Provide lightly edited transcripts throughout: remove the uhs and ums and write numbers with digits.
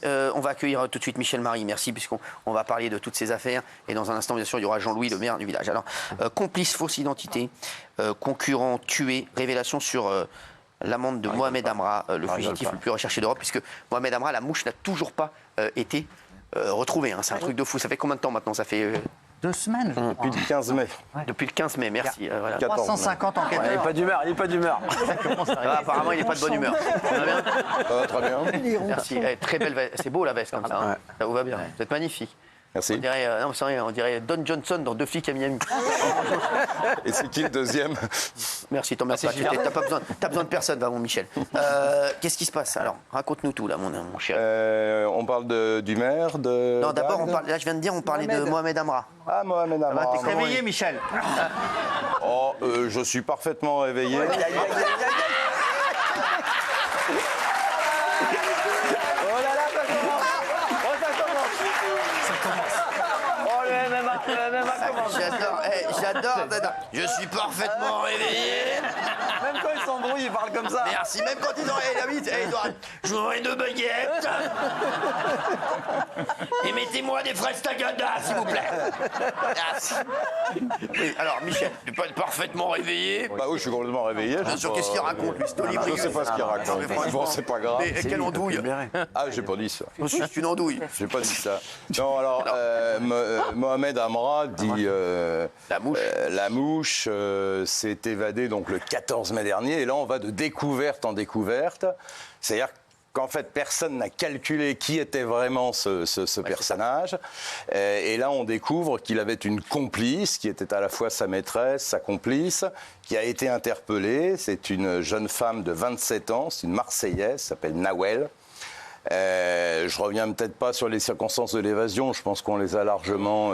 on va accueillir tout de suite Michel Marie, merci, puisqu'on va parler de toutes ces affaires. Et dans un instant, bien sûr, il y aura Jean-Louis, le maire du village. Alors, complice, fausse identité, concurrent tué, révélation sur l'amende de Mohamed Amra, le fugitif le plus recherché d'Europe, puisque Mohamed Amra, la mouche, n'a toujours pas été retrouvée. Hein. C'est un truc de fou. Ça fait combien de temps maintenant? Ça fait 2 semaines. Depuis le 15 mai. Depuis le 15 mai, merci. Voilà. 350 enquêteurs. Il n'est pas d'humeur, il n'est pas d'humeur. Apparemment, il n'est pas de bonne humeur. Ça va bien? Ça va très bien. Merci. Très belle veste. C'est beau la veste comme ça. Hein. Ça vous va bien. Vous êtes magnifique. Merci. On dirait Don Johnson dans Deux flics à Miami. Et c'est qui le deuxième? Merci, t'emmerdes pas. T'as besoin de personne, va mon Michel. Qu'est-ce qui se passe alors? Raconte-nous tout là, mon cher. On parle du maire de. Non, d'abord, là, je viens de dire, on parlait de Mohamed Amra. Ah, Mohamed Amra. T'es Réveillé, Michel. Oh, je suis parfaitement réveillé. J'adore. Je suis parfaitement réveillé. Même quand ils s'embrouillent, ils parlent comme ça. Merci, même quand ils auraient la bite, je voudrais 2 baguettes. Et mettez-moi des fraises tagada, s'il vous plaît. Merci. Oui, alors, Michel, tu peux être parfaitement réveillé. Bah oui, je suis complètement réveillé. Bien sûr, qu'est-ce qu'il raconte, lui, Je ne sais pas ce qu'il raconte. Bon, c'est pas grave. Mais quelle andouille. Ah, j'ai pas dit ça. C'est une andouille. J'ai pas dit ça. Non, alors, Mohamed Amra dit la mouche s'est évadée donc le 14 mai dernier. Et là, on va de découverte en découverte. C'est-à-dire qu'en fait, personne n'a calculé qui était vraiment ce personnage. Et là, on découvre qu'il avait une complice, qui était à la fois sa maîtresse, sa complice, qui a été interpellée. C'est une jeune femme de 27 ans, c'est une Marseillaise, s'appelle Nawel. Je reviens peut-être pas sur les circonstances de l'évasion, je pense qu'on les a largement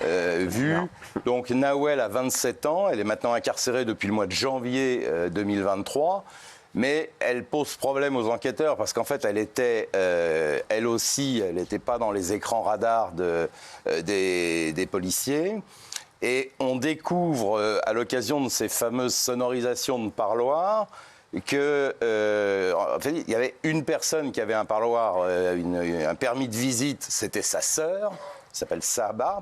vues. Donc Nawel a 27 ans, elle est maintenant incarcérée depuis le mois de janvier 2023, mais elle pose problème aux enquêteurs parce qu'en fait elle était, elle aussi, elle n'était pas dans les écrans radars des policiers. Et on découvre à l'occasion de ces fameuses sonorisations de parloir que, en fait, il y avait une personne qui avait un parloir, un permis de visite, c'était sa sœur, qui s'appelle Saba.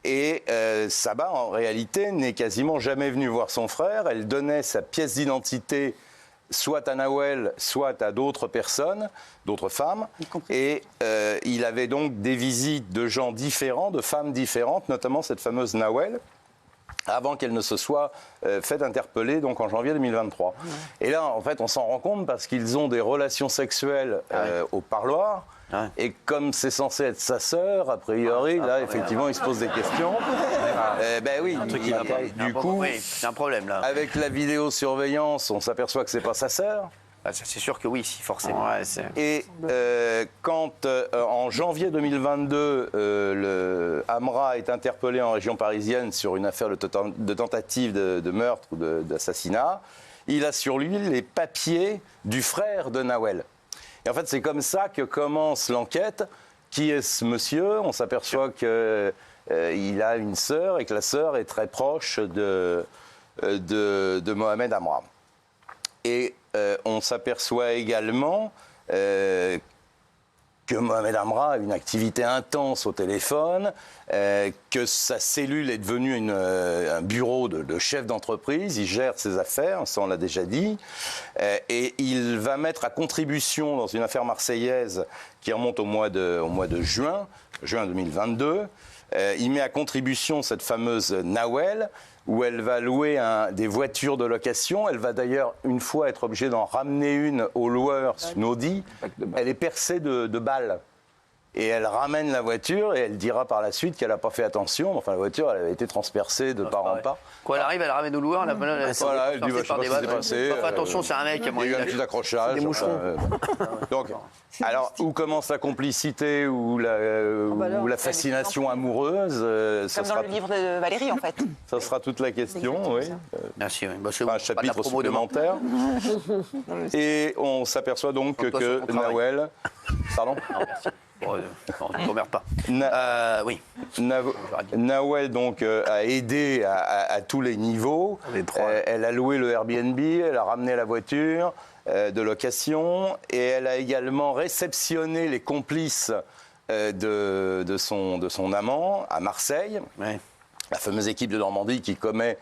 Et Saba, en réalité, n'est quasiment jamais venue voir son frère. Elle donnait sa pièce d'identité soit à Nawel, soit à d'autres personnes, d'autres femmes. Et il avait donc des visites de gens différents, de femmes différentes, notamment cette fameuse Nawel, avant qu'elle ne se soit faite interpeller donc en janvier 2023. Et là, en fait, on s'en rend compte parce qu'ils ont des relations sexuelles au parloir. Et comme c'est censé être sa sœur, a priori, là, effectivement, il se pose des questions. Ben oui, du coup, c'est un problème là. avec la vidéosurveillance, on s'aperçoit que c'est pas sa sœur. C'est sûr que oui, si, forcément. Et quand, en janvier 2022, le Amra est interpellé en région parisienne sur une affaire de tentative de meurtre ou d'assassinat, il a sur lui les papiers du frère de Nawel. Et en fait, c'est comme ça que commence l'enquête. Qui est ce monsieur? On s'aperçoit qu'il a une sœur et que la sœur est très proche de Mohamed Amra. Et on s'aperçoit également que Mohamed Amra a une activité intense au téléphone, que sa cellule est devenue un bureau de chef d'entreprise, il gère ses affaires, ça on l'a déjà dit, et il va mettre à contribution dans une affaire marseillaise qui remonte au mois de juin 2022, il met à contribution cette fameuse Nawel, où elle va louer des voitures de location. Elle va d'ailleurs, une fois, être obligée d'en ramener une au loueur, une Audi. Elle est percée de balles. Et elle ramène la voiture et elle dira par la suite qu'elle n'a pas fait attention. Enfin, la voiture, elle avait été transpercée de part en part. Quand elle arrive, elle ramène au loueur. Voilà, elle dit, je sais pas ce qui s'est passé. Attention, c'est un mec. Il y a eu un petit accrochage. Des moucherons. Donc, alors, où commence la complicité ou la fascination amoureuse Comme dans le livre de Valérie, en fait. Ça sera toute la question, oui. Merci. Un chapitre supplémentaire. Et on s'aperçoit donc que Nawel... Pardon ? Bon, on ne t'emmerde pas. Oui. Nawel donc a aidé à tous les niveaux. Elle a loué le Airbnb, elle a ramené la voiture, de location. Et elle a également réceptionné les complices de son amant à Marseille. Ouais. La fameuse équipe de Normandie qui commet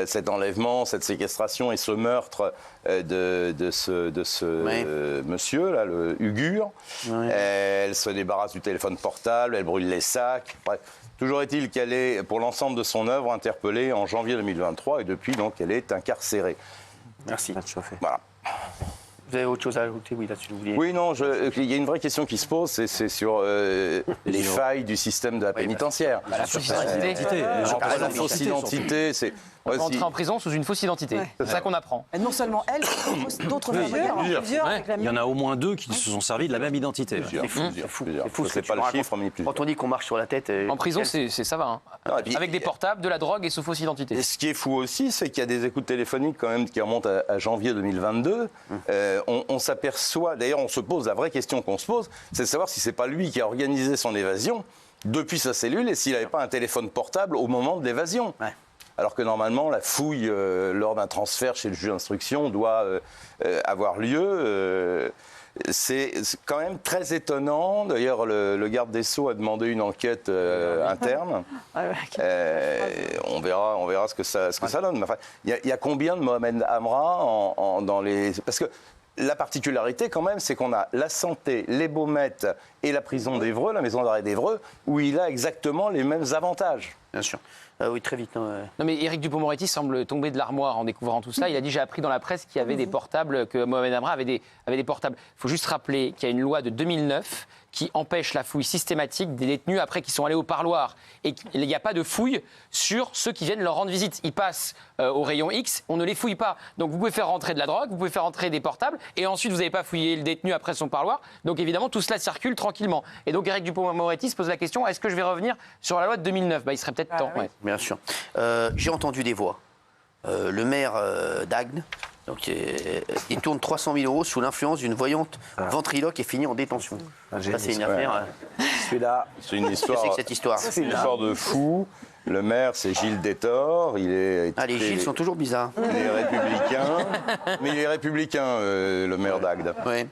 cet enlèvement, cette séquestration et ce meurtre de ce monsieur, là, le Ugur. Ouais. Elle se débarrasse du téléphone portable, elle brûle les sacs. Bref. Toujours est-il qu'elle est, pour l'ensemble de son œuvre, interpellée en janvier 2023 et depuis, donc, elle est incarcérée. Merci. Voilà. Vous avez autre chose à ajouter, oui, là-dessus, vous vouliez... Oui, non, il y a une vraie question qui se pose, c'est sur les failles du système de la pénitentiaire. La fausse identité. La fausse identité, c'est... On peut entrer en prison sous une fausse identité. Ouais. C'est ça qu'on apprend. Et non seulement elle, mais d'autres femmes également. Plusieurs. Ouais. avec la Il y en a au moins 2 qui se sont servis de la même identité. C'est fou, c'est fou. C'est fou, Je ce sais que pas tu le me chiffre, racontes. mais plusieurs. Quand on dit qu'on marche sur la tête... En prison, ça va. Hein. Non, et puis- Avec des portables, de la drogue et sous fausse identité. Et ce qui est fou aussi, c'est qu'il y a des écoutes téléphoniques quand même qui remontent à janvier 2022. On s'aperçoit, d'ailleurs on se pose, la vraie question qu'on se pose, c'est de savoir si c'est pas lui qui a organisé son évasion depuis sa cellule et s'il n'avait pas un téléphone portable au moment de l'évasion. Ouais. Alors que normalement, la fouille lors d'un transfert chez le juge d'instruction doit avoir lieu. C'est quand même très étonnant. D'ailleurs, le garde des Sceaux a demandé une enquête interne. On verra ce que ça donne. Mais enfin, il y a combien de Mohamed Amra dans les... Parce que la particularité, quand même, c'est qu'on a la Santé, les Baumettes et la prison d'Évreux, la maison d'arrêt d'Évreux, où il a exactement les mêmes avantages. Bien sûr. Oui, très vite. Non, mais Éric Dupond-Moretti semble tomber de l'armoire en découvrant tout ça. Il a dit, j'ai appris dans la presse qu'il y avait des portables, que Mohamed Amra avait des portables. Il faut juste rappeler qu'il y a une loi de 2009 qui empêche la fouille systématique des détenus après qu'ils sont allés au parloir. Et il n'y a pas de fouille sur ceux qui viennent leur rendre visite. Ils passent au rayon X, on ne les fouille pas. Donc vous pouvez faire rentrer de la drogue, vous pouvez faire rentrer des portables, et ensuite vous n'avez pas fouillé le détenu après son parloir. Donc évidemment, tout cela circule tranquillement. Et donc Éric Dupond-Moretti se pose la question, est-ce que je vais revenir sur la loi de 2009 ? Il serait peut-être temps. oui. Ouais. Bien sûr. J'ai entendu des voix. Le maire d'Agde, donc, il tourne 300 000 € sous l'influence d'une voyante ventriloque et finit en détention. Ça, c'est une affaire. Celui-là, C'est une histoire, Qu'est-ce que c'est que cette histoire ? c'est une histoire de fou. Le maire, c'est Gilles Détor. Les Gilles sont toujours bizarres. Il est républicain, mais il est républicain, le maire d'Agde. Ouais.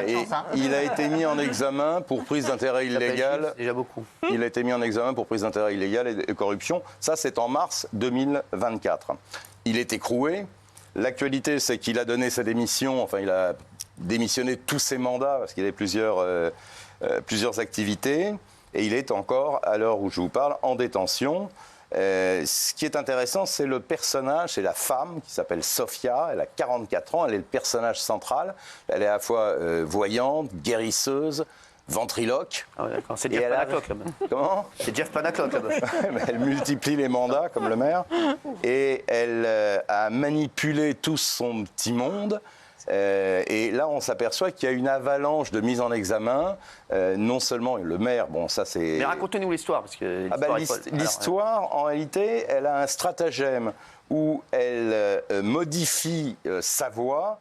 Et il a été mis en examen pour prise d'intérêt illégal. C'est déjà beaucoup. Il a été mis en examen pour prise d'intérêt illégal et corruption. Ça, c'est en mars 2024. Il est écroué. L'actualité, c'est qu'il a donné sa démission. Enfin, il a démissionné de tous ses mandats parce qu'il avait plusieurs activités. Et il est encore, à l'heure où je vous parle, en détention. Ce qui est intéressant, c'est le personnage, c'est la femme qui s'appelle Sophia. Elle a 44 ans, elle est le personnage central. Elle est à la fois voyante, guérisseuse, ventriloque. Ah ouais, d'accord. C'est Et Jeff elle a- Panaclock là-bas. Comment ? C'est Jeff Panaclock là-bas. Elle multiplie les mandats, comme le maire. Et elle a manipulé tout son petit monde. Et là, on s'aperçoit qu'il y a une avalanche de mise en examen. Non seulement le maire, bon, ça c'est... Mais racontez-nous l'histoire, parce que l'histoire est folle. L'histoire, en réalité, elle a un stratagème où elle modifie sa voix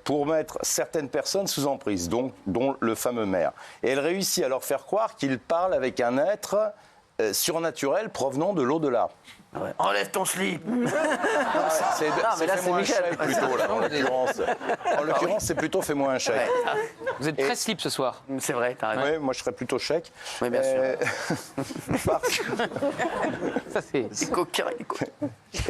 pour mettre certaines personnes sous emprise, dont le fameux maire. Et elle réussit à leur faire croire qu'il parle avec un être surnaturel provenant de l'au-delà. Ouais. Enlève ton slip. C'est mais là, c'est fais-moi un Michel. chèque plutôt, là, en l'occurrence. En l'occurrence, c'est plutôt fais-moi un chèque. Vous êtes très slip ce soir. C'est vrai, t'as raison. Oui, moi je serais plutôt chèque. Oui, bien sûr. Parce- Ça, c'est... C'est coquin.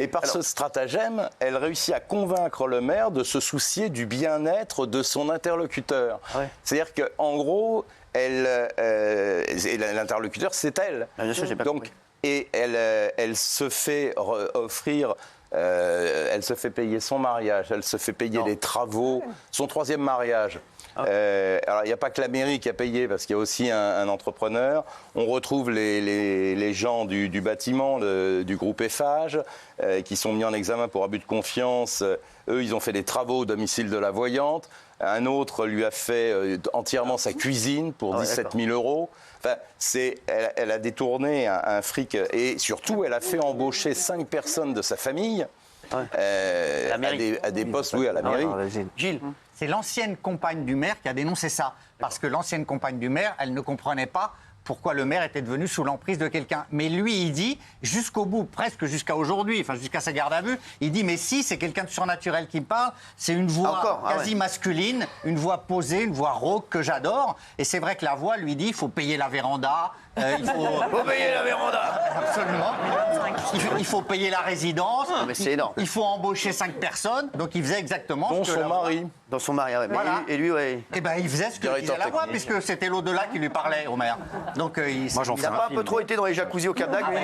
Et par ce stratagème, elle réussit à convaincre le maire de se soucier du bien-être de son interlocuteur. Ouais. C'est-à-dire qu'en gros, l'interlocuteur, c'est elle. Ah, bien sûr, j'ai pas Donc, compris. et elle se fait offrir, elle se fait payer son mariage, elle se fait payer les travaux, son troisième mariage. Alors, il n'y a pas que la mairie qui a payé, parce qu'il y a aussi un entrepreneur. On retrouve les gens du bâtiment, du groupe Eiffage, qui sont mis en examen pour abus de confiance. Eux, ils ont fait des travaux au domicile de la voyante. Un autre lui a fait entièrement sa cuisine pour 17 000 €. Enfin, elle a détourné un fric. Et surtout, elle a fait embaucher 5 personnes de sa famille à des postes, oui, à la mairie. Gilles. C'est l'ancienne compagne du maire qui a dénoncé ça. Parce que l'ancienne compagne du maire, elle ne comprenait pas pourquoi le maire était devenu sous l'emprise de quelqu'un. Mais lui, il dit, jusqu'au bout, presque jusqu'à aujourd'hui, enfin jusqu'à sa garde à vue, il dit, mais si, c'est quelqu'un de surnaturel qui me parle, c'est une voix quasi masculine, une voix posée, une voix rauque que j'adore. Et c'est vrai que la voix lui dit, il faut payer la véranda, il faut payer la véranda. Absolument. Il faut payer la résidence. Mais c'est énorme. Il faut embaucher 5 personnes. Donc il faisait exactement Dont ce que son mari. Dans son mari, ouais. Mais Voilà. et lui, ouais. Eh ben, il faisait ce que disait la voix, puisque c'était l'au-delà qui lui parlait au maire. Donc il Moi, j'en Il fais n'a pas un peu trop été dans les jacuzzis au Cap d'Agde, lui.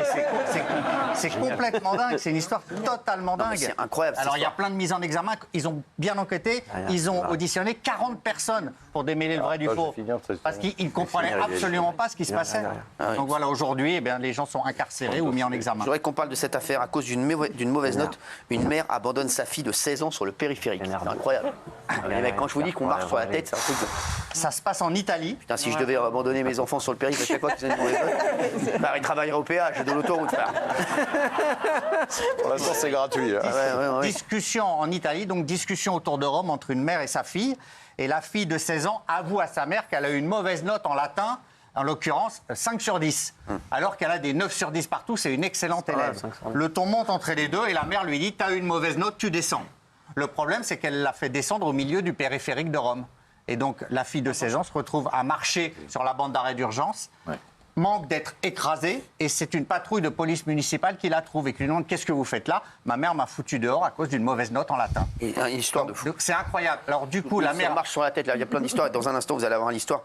c'est complètement dingue. C'est une histoire totalement Non, mais dingue. c'est incroyable, cette Alors il y a histoire. plein de mises en examen. Ils ont bien enquêté. Ils ont auditionné 40 personnes pour démêler le vrai du faux. Parce qu'ils ne comprenaient absolument pas ce qui se passait. Donc voilà, aujourd'hui, eh bien, les gens sont incarcérés ou mis en examen. Je voudrais qu'on parle de cette affaire à cause d'une mauvaise note. Une mère abandonne sa fille de 16 ans sur le périphérique. C'est incroyable. Les mecs, quand je vous dis qu'on marche sur la tête, c'est un truc de... Ça se passe en Italie. Putain, si je devais abandonner mes enfants sur le périphérique à chaque fois qu'ils faisaient une mauvaise note, bah, ils travailleraient au péage de l'autoroute, frère. Pour l'instant, c'est gratuit. Hein. Discussion en Italie, donc discussion autour de Rome entre une mère et sa fille. Et la fille de 16 ans avoue à sa mère qu'elle a eu une mauvaise note en latin, en l'occurrence 5 sur 10. Alors qu'elle a des 9 sur 10 partout, c'est une excellente élève. Le ton monte entre les deux et la mère lui dit « T'as eu une mauvaise note, tu descends ». Le problème, c'est qu'elle l'a fait descendre au milieu du périphérique de Rome. Et donc, la fille de 16 ans se retrouve à marcher sur la bande d'arrêt d'urgence, manque d'être écrasée, et c'est une patrouille de police municipale qui la trouve et qui lui demande « Qu'est-ce que vous faites là ?» Ma mère m'a foutu dehors à cause d'une mauvaise note en latin. Et une histoire de fou. Donc, c'est incroyable. Alors, du coup, la Ça mère... marche sur la tête, là. Il y a plein d'histoires. Et dans un instant, vous allez avoir l'histoire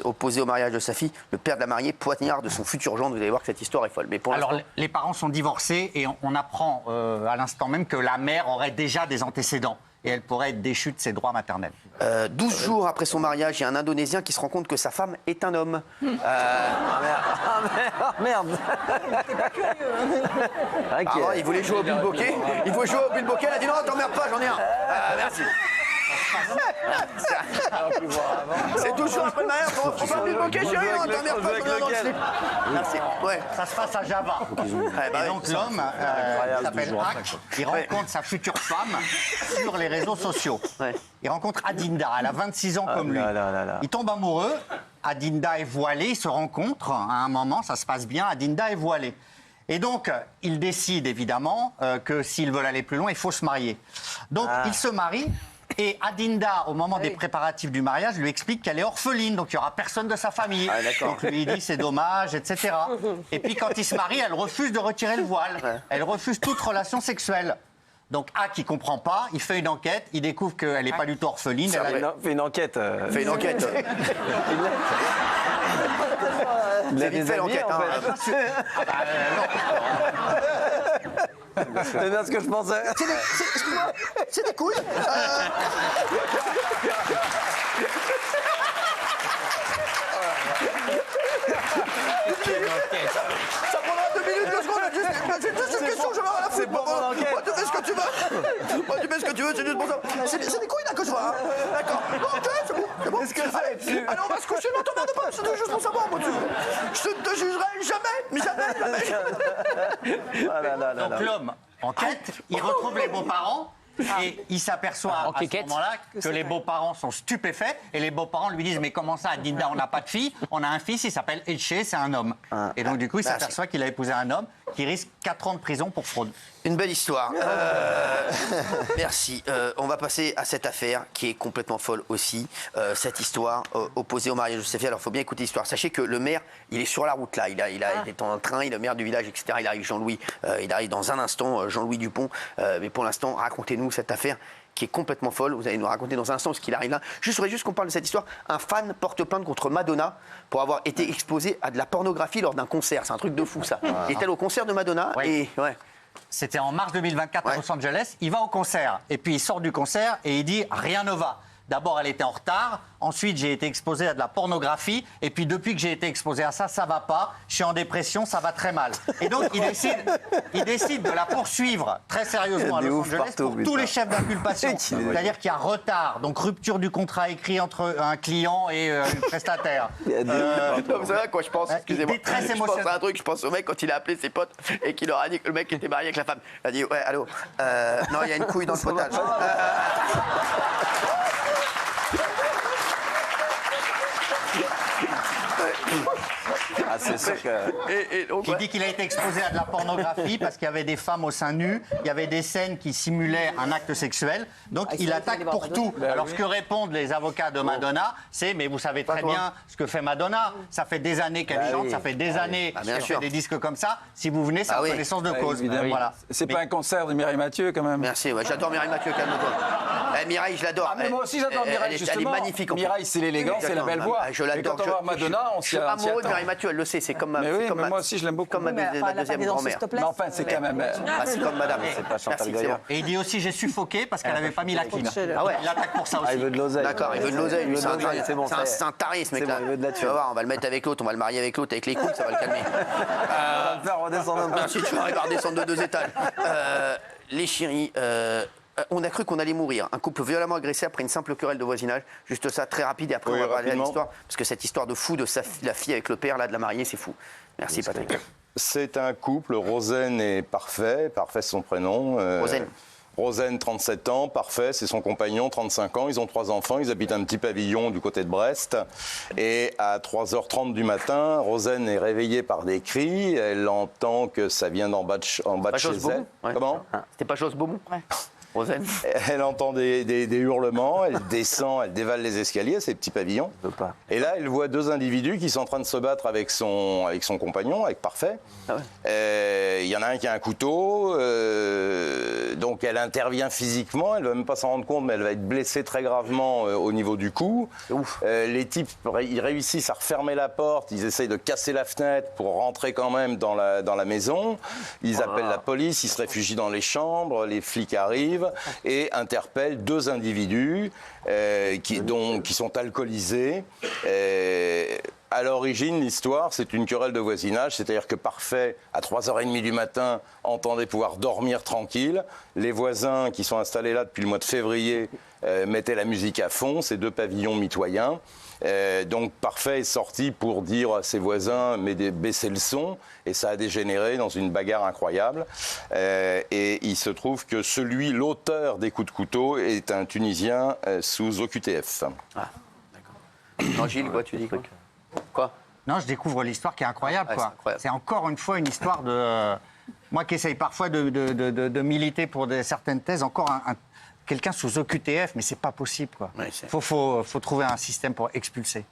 opposée au mariage de sa fille. Le père de la mariée poignarde de son futur gendre. Vous allez voir que cette histoire est folle. Mais pour Alors, l'instant- les parents sont divorcés et on apprend à l'instant même que la mère aurait déjà des antécédents et elle pourrait être déchue de ses droits maternels. 12 jours après son mariage, il y a un Indonésien qui se rend compte que sa femme est un homme. Merde. Alors, il voulait jouer au bilboquet. Il voulait jouer au bilboquet. Elle a dit non, t'emmerdes pas, j'en ai un. Merci. C'est 12 jours après le mariage. On fait un bilboquet, chérie, on t'emmerde pas, j'en ai un dans le slip. Merci. Ouais. Ça se passe à Java. Et donc l'homme s'appelle Hak, il rencontre sa future femme sur les réseaux sociaux. Ouais. Il rencontre Adinda, elle a 26 ans comme lui. Il tombe amoureux, Adinda est voilée, ils se rencontrent à un moment, ça se passe bien, Adinda est voilée. Et donc, il décide évidemment que s'ils veulent aller plus loin, il faut se marier. Donc, il se marie. Et Adinda, au moment des préparatifs du mariage, lui explique qu'elle est orpheline, donc il n'y aura personne de sa famille. Donc lui il dit c'est dommage, etc. Et puis quand il se marie, elle refuse de retirer le voile. Elle refuse toute relation sexuelle. Donc Hak, il comprend pas, il fait une enquête, il découvre qu'elle n'est pas du tout orpheline. Fais une enquête. Fais une enquête. C'est vite fait l'enquête. Hein. C'est bien ce que je pensais. Excuse-moi, c'est des couilles. Ça prendra 2 minutes, 2 secondes. Juste une question, je vais avoir la foutre. Moi, tu fais ce que tu veux. Moi, tu fais ce que tu veux, c'est juste pour ça. C'est des couilles là que je vois. Hein. D'accord. Ok, c'est bon. C'est bon. Allez, on va se coucher. Non, t'emmerdes pas. C'est juste pour savoir. Moi, je te jugerai jamais. Donc l'homme enquête, il retrouve les beaux-parents et il s'aperçoit à ce moment-là que les beaux-parents sont stupéfaits et les beaux-parents lui disent mais comment ça Adinda, on n'a pas de fille, on a un fils, il s'appelle Etche, c'est un homme. Et donc du coup il s'aperçoit qu'il a épousé un homme qui risque 4 ans de prison pour fraude. Une belle histoire. Merci. On va passer à cette affaire qui est complètement folle aussi. Cette histoire opposée au mariage de sa fille. Alors, il faut bien écouter l'histoire. Sachez que le maire, il est sur la route là. Il est en train, il est le maire du village, etc. Il arrive Jean-Louis. Il arrive dans un instant, Jean-Louis Dupont. Mais pour l'instant, racontez-nous cette affaire qui est complètement folle. Vous allez nous raconter dans un instant ce qu'il arrive là. Je voudrais juste qu'on parle de cette histoire. Un fan porte plainte contre Madonna pour avoir été exposé à de la pornographie lors d'un concert. C'est un truc de fou, ça. Il est allé au concert de Madonna et... Ouais. C'était en mars 2024 à Los Angeles. Il va au concert et puis il sort du concert et il dit rien ne va. D'abord, elle était en retard. Ensuite, j'ai été exposé à de la pornographie. Et puis, depuis que j'ai été exposé à ça, ça va pas. Je suis en dépression, ça va très mal. Et donc, il décide de la poursuivre très sérieusement à Los Angeles pour tous les chefs d'inculpation. C'est-à-dire qu'il y a retard, donc rupture du contrat écrit entre un client et une prestataire. Non, vous savez à quoi je pense? Excusez-moi. Détresse Je pense émotionnelle. à un truc, je pense au mec quand il a appelé ses potes et qu'il leur a dit que le mec était marié avec la femme. Il a dit ouais, allô, non, il y a une couille dans le potage. Ah, c'est sûr que... Qui dit qu'il a été exposé à de la pornographie parce qu'il y avait des femmes au sein nu, il y avait des scènes qui simulaient un acte sexuel. Donc il attaque pour tout. Alors ce que répondent les avocats de Madonna, c'est mais vous savez très bien ce que fait Madonna. Ça fait des années qu'elle chante, ça fait des années qu'elle fait des disques comme ça. Si vous venez, c'est en connaissance de cause. Voilà. C'est pas un concert de Mireille Mathieu quand même. Merci, j'adore Mireille Mathieu, calme-toi. Mireille, je l'adore. Ah, mais moi aussi j'adore Mireille, justement. Elle est magnifique. Mireille, c'est l'élégance, c'est la belle voix. Je l'adore. Quand on voit Madonna, on je suis amoureux de Mireille Mathieu, elle le sait. C'est comme ma. Mais oui, mais moi aussi je l'aime beaucoup. Comme ma deuxième grand-mère. Mais enfin, c'est quand même... C'est comme madame. C'est pas Chantal Goya. Et il dit aussi j'ai suffoqué parce qu'elle n'avait pas mis la clim. Ah ouais. Il attaque pour ça aussi. Il veut de l'oseille. D'accord, il veut de l'oseille, lui, c'est un taré, ce mec-là. il veut de la Tu vas voir, on va le mettre avec l'autre, on va le marier avec l'autre, avec les couilles, ça va le calmer. On va le faire redescendre un peu. Merci, tu vas arriver à redescendre de 2 étages. Les chéris, on a cru qu'on allait mourir. Un couple violemment agressé après une simple querelle de voisinage. Juste ça, très rapide, et après on va parler de l'histoire. Parce que cette histoire de fou de la fille avec le père, là, de la mariée, c'est fou. Merci, Patrick. C'est un couple, Rosen et Parfait. Parfait, c'est son prénom. Rosen. Rosen, 37 ans, Parfait, c'est son compagnon, 35 ans. Ils ont 3 enfants, ils habitent un petit pavillon du côté de Brest. Et à 3h30 du matin, Rosen est réveillée par des cris. Elle entend que ça vient d'en bas de chez elle. Comment ? C'était pas chose Beaumont ? Rosen. Elle entend des hurlements, elle descend, elle dévale les escaliers, ces petits pavillons. Et là, elle voit 2 individus qui sont en train de se battre avec son compagnon, avec Parfait. Il y en a un qui a un couteau, donc elle intervient physiquement, elle ne va même pas s'en rendre compte, mais elle va être blessée très gravement au niveau du cou. Les types, ils réussissent à refermer la porte, ils essayent de casser la fenêtre pour rentrer quand même dans la maison. Ils appellent la police, ils se réfugient dans les chambres, les flics arrivent et interpellent 2 individus qui sont alcoolisés. À l'origine, l'histoire, c'est une querelle de voisinage, c'est-à-dire que Parfait, à 3h30 du matin, entendait pouvoir dormir tranquille. Les voisins qui sont installés là depuis le mois de février mettaient la musique à fond, ces 2 pavillons mitoyens. Donc Parfait est sorti pour dire à ses voisins mais baissez le son, et ça a dégénéré dans une bagarre incroyable. Et il se trouve que l'auteur des coups de couteau est un Tunisien sous OQTF. Ah, d'accord. Non, Gilles, quoi, tu dis quoi ? Non, je découvre l'histoire qui est incroyable. Ouais, quoi. c'est incroyable. C'est encore une fois une histoire de... Moi qui essaye parfois de militer pour certaines thèses, encore quelqu'un sous OQTF, mais c'est pas possible. Quoi. Ouais, faut trouver un système pour expulser.